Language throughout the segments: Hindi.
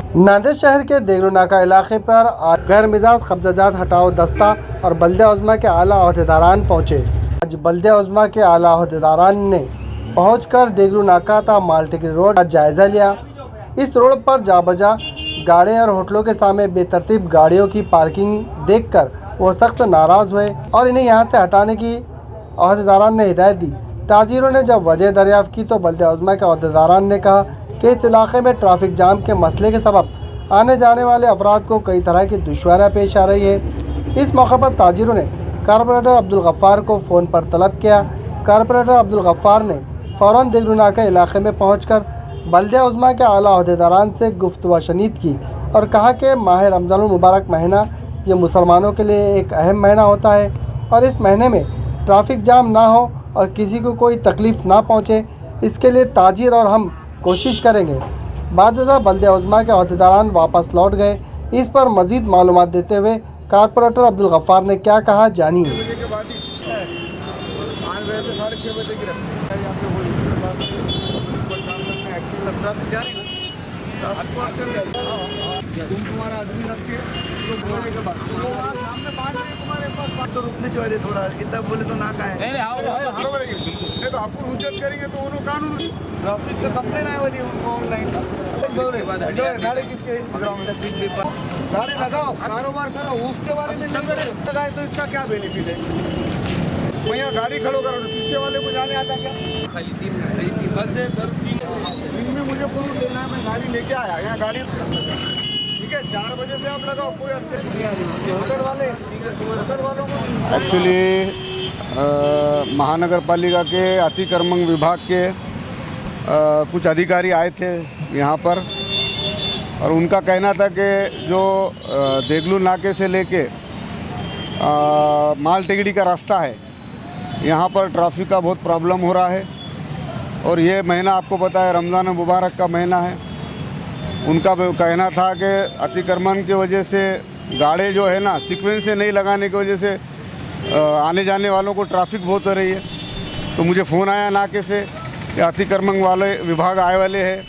नांदेड़ शहर के देगलू नाका इलाके पर आज गैर मिजाज कब्जाजात हटाओ दस्ता और बल्दिया उज़्मा के आला अहदेदारान पहुँचे। आज बल्दिया उज़्मा के आला अहदेदारान ने पहुंचकर देगलू नाका था मालटेकरी रोड का जायज़ा लिया। इस रोड पर जाबजा गाड़े और होटलों के सामने बेतरतीब गाड़ियों की पार्किंग देखकर वो सख्त नाराज़ हुए और इन्हें यहां से हटाने की अहदेदारान ने हिदायत दी। ताजिरों ने जब वजह दरियाफ्त की तो बल्दिया उज़्मा के अहदेदारान ने कहा कि इस इलाके में ट्रैफिक जाम के मसले के सबब आने जाने वाले अफराद को कई तरह की दुश्वारियाँ पेश आ रही है। इस मौके पर ताजिरों ने कारपोरेटर अब्दुल गफ्फार को फ़ोन पर तलब किया। कारपोरेटर अब्दुल गफ्फार ने फ़ौरन देगलू नाका इलाके में पहुंचकर बल्दिया उज़्मा के आला अहदेदारान से गुफ्तगू शनीद की और कहा कि माह रमज़ानुल मुबारक महीना ये मुसलमानों के लिए एक अहम महीना होता है और इस महीने में ट्रैफिक जाम ना हो और किसी को कोई तकलीफ़ ना पहुँचे, इसके लिए ताजिर और हम कोशिश करेंगे। बाद बल्दिया उज़्मा के अहदेदारान वापस लौट गए। इस पर मज़ीद मालूमात देते हुए कारपोरेटर अब्दुल गफ्फार ने क्या कहा, जानिए। तो रुकने जो है थोड़ा कितना बोले तो ना का है नहीं तो अपन हुज्जत करेंगे तो उन्होंने कानून ट्रैफिक का कंप्लेन आया हुआ उनको ऑनलाइन गाड़ी किसके गाड़ी लगाओ कारोबार करो उसके बारे में लगाए तो इसका क्या बेनिफिट है। मैं यहाँ गाड़ी खड़ो करो तो पीछे वाले को जाने आता क्या खाली दिन में मुझे प्रूफ देना है। मैं गाड़ी लेके आया यहाँ गाड़ी ठीक है 4 बजे से आप लगाओ कोई एक्सेस नहीं आ रही होटल वालों को एक्चुअली महानगर पालिका के अतिक्रमण विभाग के कुछ अधिकारी आए थे यहाँ पर और उनका कहना था कि जो देगलू नाके से लेके मालटेकरी का रास्ता है यहाँ पर ट्रैफिक का बहुत प्रॉब्लम हो रहा है और ये महीना आपको पता है रमज़ान मुबारक का महीना है। उनका कहना था कि अतिक्रमण की वजह से गाड़े जो है ना सीक्वेंस से नहीं लगाने की वजह से आने जाने वालों को ट्रैफिक बहुत हो रही है। तो मुझे फ़ोन आया नाके से कि अतिक्रमण वाले विभाग आए वाले हैं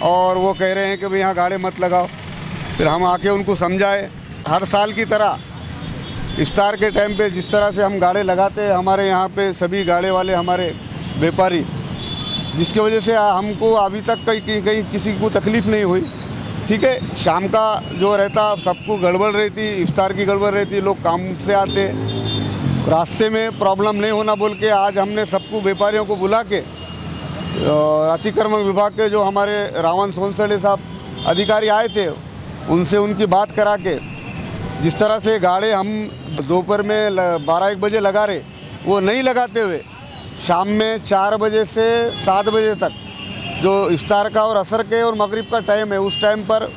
और वो कह रहे हैं कि भाई यहाँ गाड़े मत लगाओ। फिर हम आके उनको समझाए। हर साल की तरह इफ्तार के टाइम पे जिस तरह से हम गाड़े लगाते हैं हमारे यहाँ पे सभी गाड़े वाले हमारे व्यापारी, जिसकी वजह से हमको अभी तक कहीं किसी को तकलीफ़ नहीं हुई। ठीक है, शाम का जो रहता सबको गड़बड़ रहती, इफ्तार की गड़बड़ रहती, लोग काम से आते, रास्ते में प्रॉब्लम नहीं होना बोल के आज हमने सबको व्यापारियों को बुला के अतिक्रमण विभाग के जो हमारे रावण सोनसड़े साहब अधिकारी आए थे उनसे उनकी बात करा के जिस तरह से गाड़े हम दोपहर में 12-1 बजे लगा रहे वो नहीं लगाते हुए शाम में 4 बजे से 7 बजे तक जो इफ्तार का और असर के और मगरिब का टाइम है उस टाइम पर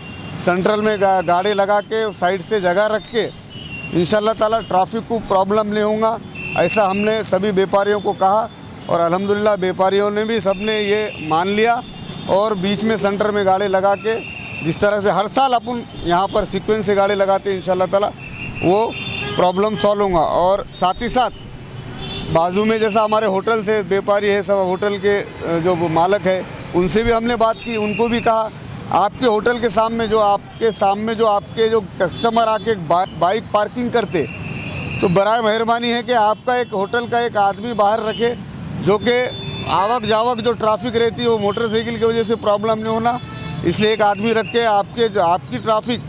सेंट्रल में गाड़ी लगा के साइड से जगह रख के इंशाल्लाह ताला ट्रैफिक को प्रॉब्लम नहीं होगा, ऐसा हमने सभी व्यापारियों को कहा और अल्हम्दुलिल्लाह व्यापारियों ने भी सबने ये मान लिया और बीच में सेंटर में गाड़ी लगा के जिस तरह से हर साल अपन यहाँ पर सीक्वेंस से गाड़ी लगाते हैं इंशाल्लाह ताला वो प्रॉब्लम सॉल्व होगा। और साथ ही साथ बाजू में जैसा हमारे होटल से व्यापारी है सब होटल के जो मालक है उनसे भी हमने बात की, उनको भी कहा आपके होटल के सामने जो आपके जो कस्टमर आके बाइक पार्किंग करते तो बराए मेहरबानी है कि आपका एक होटल का एक आदमी बाहर रखे जो कि आवक जावक जो ट्रैफिक रहती है वो मोटरसाइकिल की वजह से प्रॉब्लम नहीं होना, इसलिए एक आदमी रख के आपकी ट्रैफिक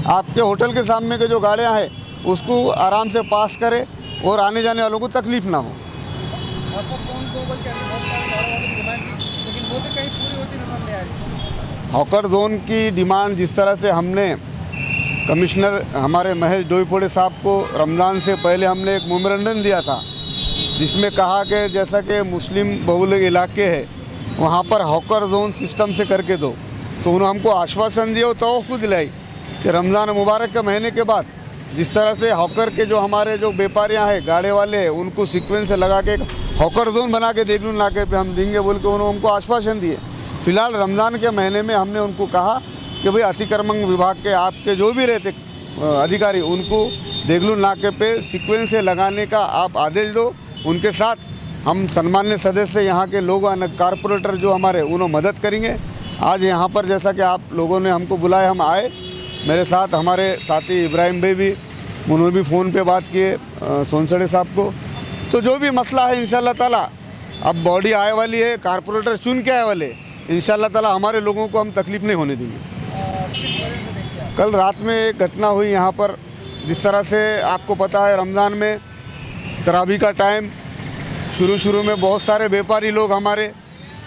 आपके होटल के सामने के जो गाड़ियाँ हैं उसको आराम से पास करे और आने जाने वालों को तकलीफ़ ना हो। हॉकर जोन की डिमांड जिस तरह से हमने कमिश्नर हमारे महेश डोईफोड़े साहब को रमज़ान से पहले हमने एक मेमोरेंडम दिया था जिसमें कहा कि जैसा कि मुस्लिम बहुल इलाके हैं वहाँ पर हॉकर जोन सिस्टम से करके दो, तो उन्होंने हमको आश्वासन दिया और तवक्कुल दिलाई कि रमज़ान मुबारक के महीने के बाद जिस तरह से हॉकर के जो हमारे जो व्यापारियाँ हैं गाड़े वाले हैं उनको सीक्वेंस से लगा के हॉकर जोन बना के देगलू नाके पे हम देंगे बोल के उन्होंने हमको आश्वासन दिए। फ़िलहाल रमज़ान के महीने में हमने उनको कहा कि भाई अतिक्रमण विभाग के आपके जो भी रहते अधिकारी उनको देगलू नाके पे सीक्वेंस से लगाने का आप आदेश दो। उनके साथ हम सम्मान्य सदस्य यहाँ के लोग कारपोरेटर जो हमारे उन्होंने मदद करेंगे आज यहाँ पर जैसा कि आप लोगों ने हमको बुलाया, हम आए। मेरे साथ हमारे साथी इब्राहिम भाई भी, उन्होंने भी फ़ोन पे बात किए सोनसड़े साहब को। तो जो भी मसला है इंशाल्लाह ताला, अब बॉडी आए वाली है, कारपोरेटर चुन के आए वाले, इंशाल्लाह ताला हमारे लोगों को हम तकलीफ़ नहीं होने देंगे। कल रात में एक घटना हुई यहाँ पर, जिस तरह से आपको पता है रमज़ान में तरावी का टाइम, शुरू में बहुत सारे व्यापारी लोग, हमारे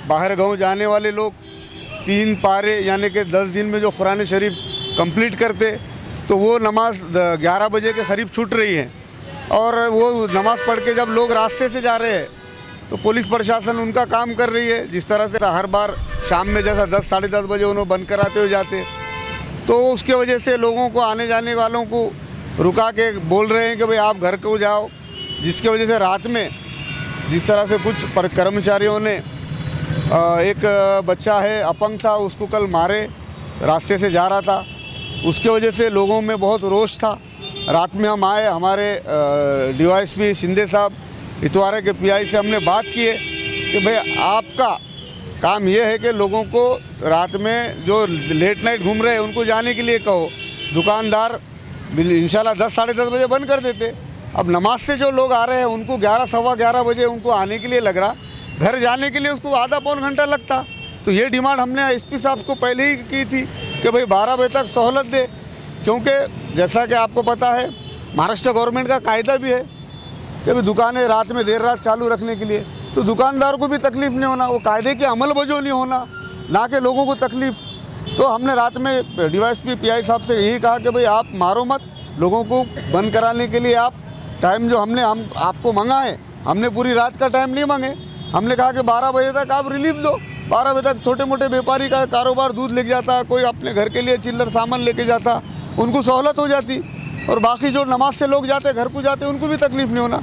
बाहर गांव जाने वाले लोग 3 पारे यानी कि 10 दिन में जो कुरान शरीफ कंप्लीट करते, तो वो नमाज 11 बजे के करीब छूट रही है। और वो नमाज़ पढ़ के जब लोग रास्ते से जा रहे हैं तो पुलिस प्रशासन उनका काम कर रही है। जिस तरह से हर बार शाम में जैसा 10 साढ़े 10 बजे उन्हें बंद कराते हुए जाते, तो उसके वजह से लोगों को, आने जाने वालों को रुका के बोल रहे हैं कि भाई आप घर को जाओ। जिसकी वजह से रात में जिस तरह से कुछ कर्मचारियों ने, एक बच्चा है अपंग था, उसको कल मारे, रास्ते से जा रहा था, उसके वजह से लोगों में बहुत रोष था। रात में हम आए, हमारे DYSP शिंदे साहब इतवारे के PI से हमने बात की है कि भाई आपका काम ये है कि लोगों को रात में जो लेट नाइट घूम रहे हैं उनको जाने के लिए कहो। दुकानदार इंशाल्लाह 10 साढ़े 10 बजे बंद कर देते। अब नमाज से जो लोग आ रहे हैं उनको 11 सवा 11 बजे उनको आने के लिए लग रहा, घर जाने के लिए उसको आधा पौन घंटा लगता। तो ये डिमांड हमने SP साहब को पहले ही की थी कि भाई 12 बजे तक सहूलत दे, क्योंकि जैसा कि आपको पता है महाराष्ट्र गवर्नमेंट का कायदा भी है कि भाई दुकानें रात में देर रात चालू रखने के लिए, तो दुकानदार को भी तकलीफ़ नहीं होना, वो कायदे के अमल बजो नहीं होना, ना कि लोगों को तकलीफ़। तो हमने रात में DYSP PI साहब से यही कहा कि भाई आप मारो मत, लोगों को बंद कराने के लिए आप टाइम जो हम आपको मंगा है, हमने पूरी रात का टाइम नहीं मांगे। हमने कहा कि 12 बजे तक आप रिलीफ दो। 12 बजे तक छोटे मोटे व्यापारी का कारोबार दूध लेके जाता, कोई अपने घर के लिए चिल्लर सामान लेके जाता, उनको सहूलत हो जाती, और बाकी जो नमाज से लोग जाते घर को जाते उनको भी तकलीफ़ नहीं होना।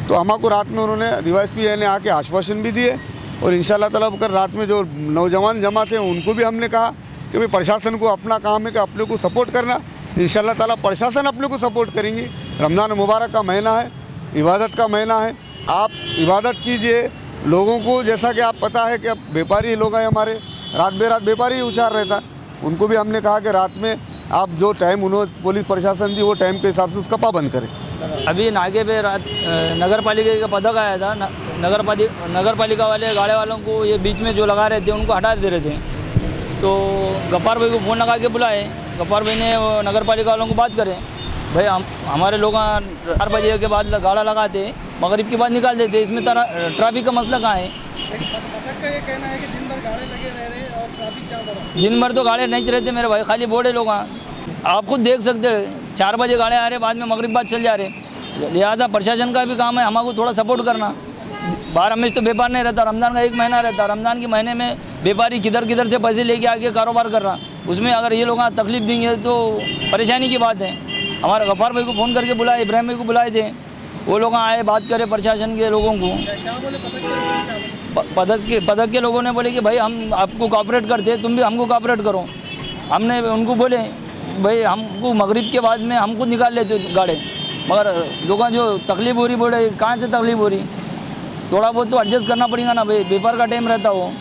तो हमको रात में उन्होंने DYSP ने आके आश्वासन भी दिए, और इंशाल्लाह ताला कल रात में जो नौजवान जमा थे उनको भी हमने कहा कि भाई प्रशासन को अपना काम है कि अपने को सपोर्ट करना। इंशाल्लाह ताला प्रशासन अपने को सपोर्ट करेंगी। रमज़ान मुबारक का महीना है, इबादत का महीना है, आप इबादत कीजिए। लोगों को जैसा कि आप पता है कि अब व्यापारी लोग हैं हमारे, रात बेरात व्यापारी उछाल रहता, उनको भी हमने कहा कि रात में आप जो टाइम उन्होंने पुलिस प्रशासन दी वो टाइम के हिसाब से उसका पाबंद करें। अभी नाके पे रात नगर पालिका का पदक आया था, नगर पालिका वाले गाड़े वालों को ये बीच में जो लगा रहे थे उनको हटा दे रहे थे। तो गफ्फार भाई को फ़ोन लगा के बुलाए, गफ्फार भाई ने नगर पालिका वालों को बात करें, भाई हमारे लोग 4 बजे के बाद गाड़ा लगाते, मगरिब के बाद निकाल देते, इसमें ट्रैफिक का मसला कहाँ है? का ये कहना है कि दिन भर गाड़े लगे रह रहे और ट्रैफिक जाम हो रहा है। दिन भर तो गाड़े नहीं रहते मेरे भाई, खाली बोर्डे लोग आप खुद देख सकते हैं। 4 बजे गाड़े आ रहे, बाद में मगरिब बाद चल जा रहे। लिहाजा प्रशासन का भी काम है हमको थोड़ा सपोर्ट करना। 12 में तो व्यापार नहीं रहता, रमज़ान का 1 महीना रहता, रमज़ान के महीने में व्यापारी किधर से पैसे लेके आके कारोबार कर रहा, उसमें अगर ये लोग तकलीफ देंगे तो परेशानी की बात है। हमारे गफ्फार भाई को फ़ोन करके बुलाए, इब्राहिम भाई को बुलाए थे, वो लोग आए, बात करे प्रशासन के लोगों को। क्या बोले पदक के लोगों ने बोले कि भाई हम आपको कोऑपरेट करते, तुम भी हमको कोऑपरेट करो। हमने उनको बोले भाई हमको मगरिब के बाद में हमको निकाल लेते गाड़े, मगर लोगों जो तकलीफ़ हो रही, बोले कहाँ से तकलीफ़ हो रही, थोड़ा बहुत तो एडजस्ट करना पड़ेगा ना भाई, व्यापार का टाइम रहता हो।